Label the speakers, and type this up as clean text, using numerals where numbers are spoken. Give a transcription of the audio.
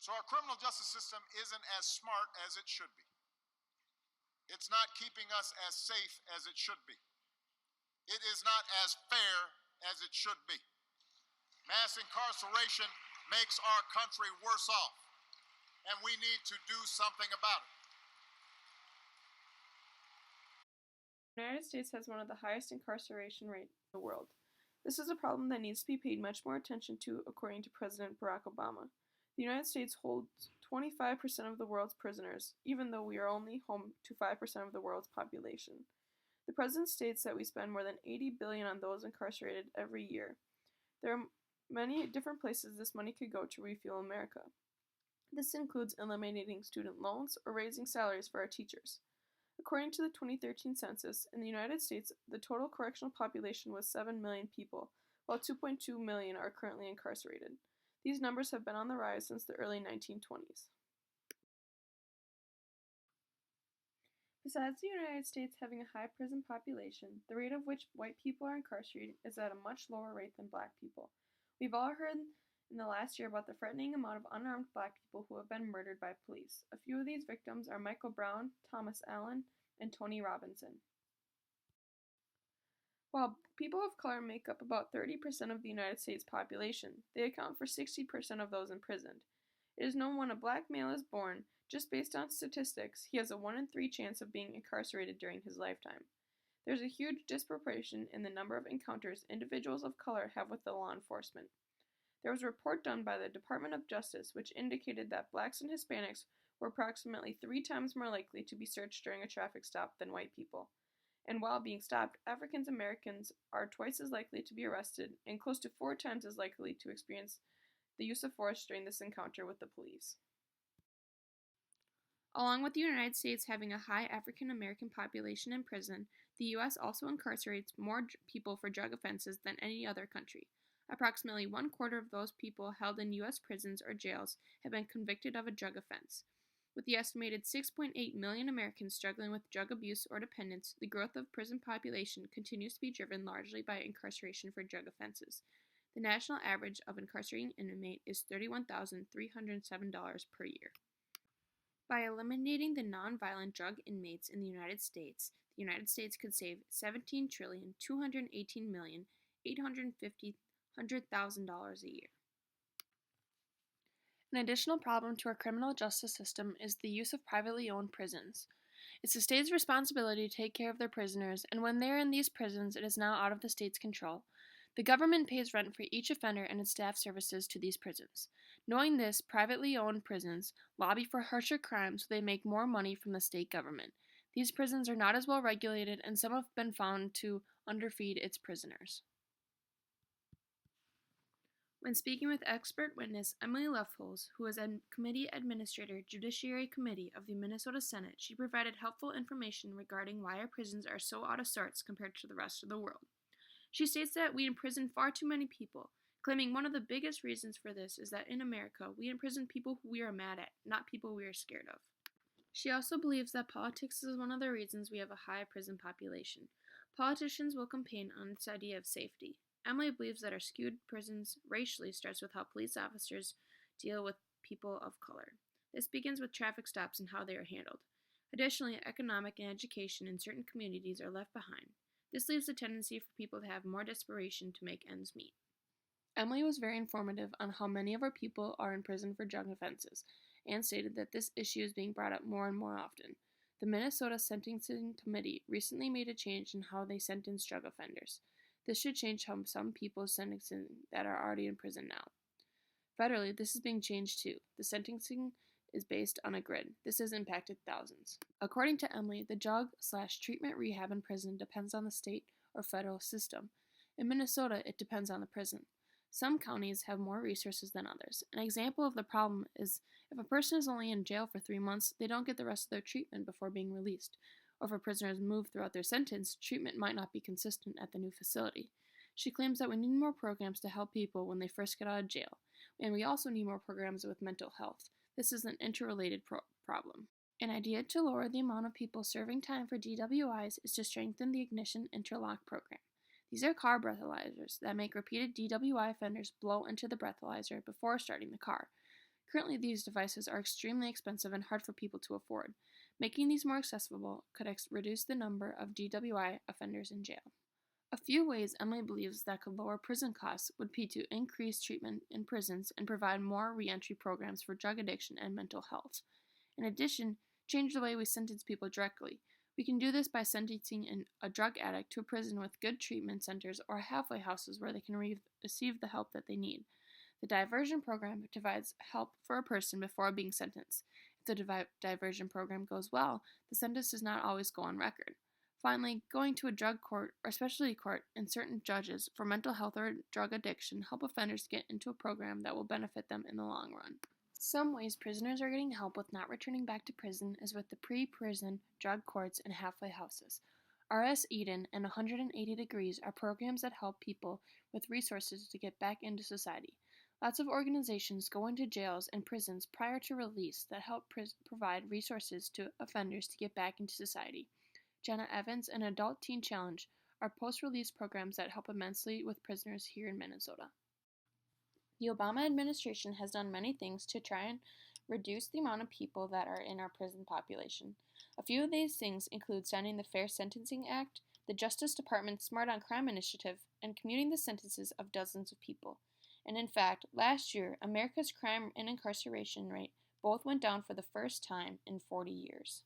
Speaker 1: So our criminal justice system isn't as smart as it should be. It's not keeping us as safe as it should be. It is not as fair as it should be. Mass incarceration makes our country worse off, and we need to do something about it.
Speaker 2: The United States has one of the highest incarceration rates in the world. This is a problem that needs to be paid much more attention to, according to President Barack Obama. The United States holds 25% of the world's prisoners, even though we are only home to 5% of the world's population. The President states that we spend more than $80 billion on those incarcerated every year. There are many different places this money could go to refuel America. This includes eliminating student loans or raising salaries for our teachers. According to the 2013 census, in the United States, the total correctional population was 7 million people, while 2.2 million are currently incarcerated. These numbers have been on the rise since the early 1920s. Besides the United States having a high prison population, the rate of which white people are incarcerated is at a much lower rate than black people. We've all heard in the last year about the frightening amount of unarmed black people who have been murdered by police. A few of these victims are Michael Brown, Thomas Allen, and Tony Robinson. While people of color make up about 30% of the United States population, they account for 60% of those imprisoned. It is known when a black male is born, just based on statistics, he has a 1 in 3 chance of being incarcerated during his lifetime. There's a huge disproportion in the number of encounters individuals of color have with the law enforcement. There was a report done by the Department of Justice which indicated that blacks and Hispanics were approximately 3 times more likely to be searched during a traffic stop than white people. And while being stopped, African Americans are twice as likely to be arrested and close to 4 times as likely to experience the use of force during this encounter with the police. Along with the United States having a high African American population in prison, the U.S. also incarcerates more people for drug offenses than any other country. Approximately 1/4 of those people held in U.S. prisons or jails have been convicted of a drug offense. With the estimated 6.8 million Americans struggling with drug abuse or dependence, the growth of prison population continues to be driven largely by incarceration for drug offenses. The national average of incarcerating an inmate is $31,307 per year. By eliminating the nonviolent drug inmates in the United States could save $17,218,850,000 a year. An additional problem to our criminal justice system is the use of privately owned prisons. It's the state's responsibility to take care of their prisoners, and when they are in these prisons, it is now out of the state's control. The government pays rent for each offender and its staff services to these prisons. Knowing this, privately owned prisons lobby for harsher crimes so they make more money from the state government. These prisons are not as well regulated, and some have been found to underfeed its prisoners. When speaking with expert witness Emily Lefholz, who is a committee administrator, Judiciary Committee of the Minnesota Senate, she provided helpful information regarding why our prisons are so out of sorts compared to the rest of the world. She states that we imprison far too many people, claiming one of the biggest reasons for this is that in America, we imprison people who we are mad at, not people we are scared of. She also believes that politics is one of the reasons we have a high prison population. Politicians will campaign on this idea of safety. Emily believes that our skewed prisons racially starts with how police officers deal with people of color. This begins with traffic stops and how they are handled. Additionally, economic and education in certain communities are left behind. This leaves a tendency for people to have more desperation to make ends meet. Emily was very informative on how many of our people are in prison for drug offenses, and stated that this issue is being brought up more and more often. The Minnesota Sentencing Committee recently made a change in how they sentence drug offenders. This should change how some people sentencing that are already in prison now. Federally, this is being changed too. The sentencing is based on a grid. This has impacted thousands. According to Emily, the drug/treatment rehab in prison depends on the state or federal system. In Minnesota, it depends on the prison. Some counties have more resources than others. An example of the problem is if a person is only in jail for 3 months, they don't get the rest of their treatment before being released. Or if a prisoner is moved throughout their sentence, treatment might not be consistent at the new facility. She claims that we need more programs to help people when they first get out of jail, and we also need more programs with mental health. This is an interrelated problem. An idea to lower the amount of people serving time for DWIs is to strengthen the ignition interlock program. These are car breathalyzers that make repeated DWI offenders blow into the breathalyzer before starting the car. Currently, these devices are extremely expensive and hard for people to afford. Making these more accessible could reduce the number of DWI offenders in jail. A few ways Emily believes that could lower prison costs would be to increase treatment in prisons and provide more reentry programs for drug addiction and mental health. In addition, change the way we sentence people directly. We can do this by sentencing a drug addict to a prison with good treatment centers or halfway houses where they can receive the help that they need. The diversion program provides help for a person before being sentenced. If the diversion program goes well, the sentence does not always go on record. Finally, going to a drug court or specialty court and certain judges for mental health or drug addiction help offenders get into a program that will benefit them in the long run. Some ways prisoners are getting help with not returning back to prison is with the pre-prison drug courts and halfway houses. RS Eden and 180 Degrees are programs that help people with resources to get back into society. Lots of organizations go into jails and prisons prior to release that help provide resources to offenders to get back into society. Jenna Evans and Adult Teen Challenge are post-release programs that help immensely with prisoners here in Minnesota. The Obama administration has done many things to try and reduce the amount of people that are in our prison population. A few of these things include signing the Fair Sentencing Act, the Justice Department's Smart on Crime initiative, and commuting the sentences of dozens of people. And in fact, last year, America's crime and incarceration rate both went down for the first time in 40 years.